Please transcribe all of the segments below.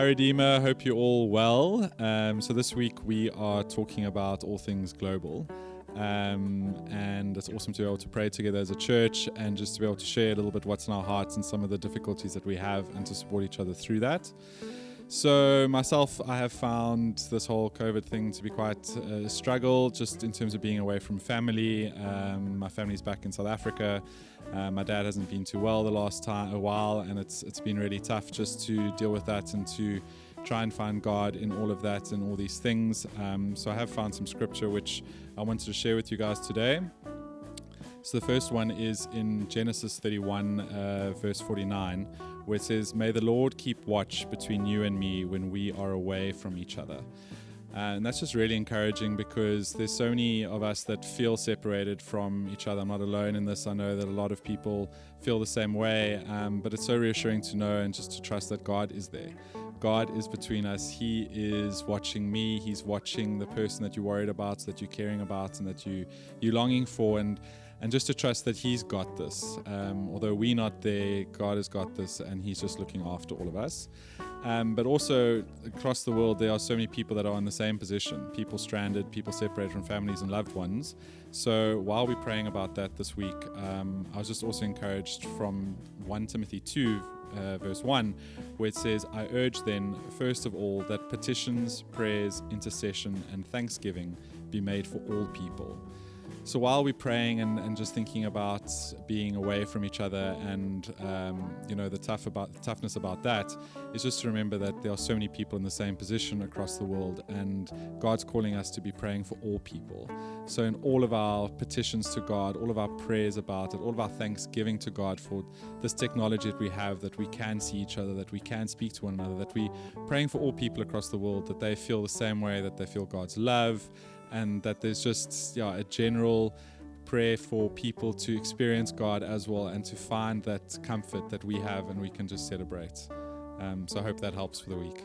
Hi Redeemer, hope you're all well. So this week we are talking about all things global. And it's awesome to be able to pray together as a church and just to be able to share a little bit what's in our hearts and some of the difficulties that we have and to support each other through that. So myself, I have found this whole COVID thing to be quite a struggle just in terms of being away from family. My family's back in South Africa. My dad hasn't been too well the last a while, and it's been really tough just to deal with that and to try and find God in all of that and all these things. So I have found some scripture which I wanted to share with you guys today. So the first one is in Genesis 31, verse 49, where it says, "May the Lord keep watch between you and me when we are away from each other." And that's just really encouraging because there's so many of us that feel separated from each other. I'm not alone in this. I know that a lot of people feel the same way, but it's so reassuring to know and just to trust that God is there. God is between us. He is watching me. He's watching the person that you're worried about, that you're caring about, and that you're longing for. And just to trust that He's got this. Although we're not there, God has got this, and He's just looking after all of us. But also, across the world, there are so many people that are in the same position. People stranded, people separated from families and loved ones. So while we're praying about that this week, I was just also encouraged from 1 Timothy 2, verse 1, where it says, "I urge then, first of all, that petitions, prayers, intercession, and thanksgiving be made for all people." So while we're praying and just thinking about being away from each other and the toughness about that, is just to remember that there are so many people in the same position across the world, and God's calling us to be praying for all people. So in all of our petitions to God, all of our prayers about it, all of our thanksgiving to God for this technology that we have, that we can see each other, that we can speak to one another, that we're praying for all people across the world, that they feel the same way, that they feel God's love, and that there's just a general prayer for people to experience God as well and to find that comfort that we have and we can just celebrate. So I hope that helps for the week.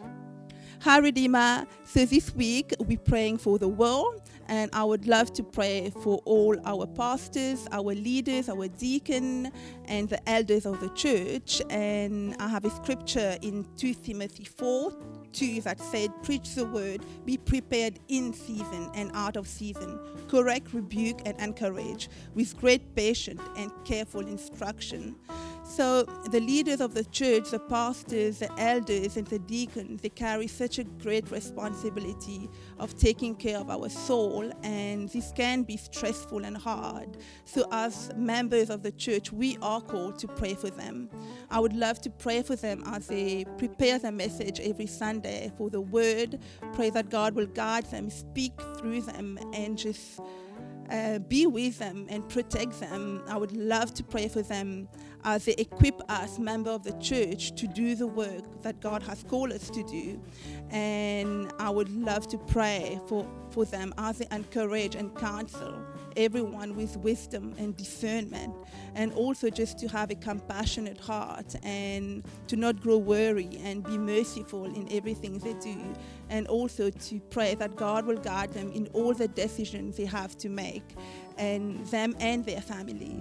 Hi Redeemer. So this week we're praying for the world, and I would love to pray for all our pastors, our leaders, our deacon, and the elders of the church. And I have a scripture in 2 Timothy 4:2 that said, "Preach the word, be prepared in season and out of season, correct, rebuke, and encourage with great patience and careful instruction." So the leaders of the church, the pastors, the elders, and the deacons, they carry such a great responsibility of taking care of our soul, and this can be stressful and hard. So as members of the church, we are called to pray for them. I would love to pray for them as they prepare the message every Sunday for the word. Pray that God will guide them, speak through them, and just be with them and protect them. I would love to pray for them as they equip us, members of the church, to do the work that God has called us to do. And I would love to pray for them as they encourage and counsel everyone with wisdom and discernment, and also just to have a compassionate heart and to not grow weary and be merciful in everything they do, and also to pray that God will guide them in all the decisions they have to make, and them and their family.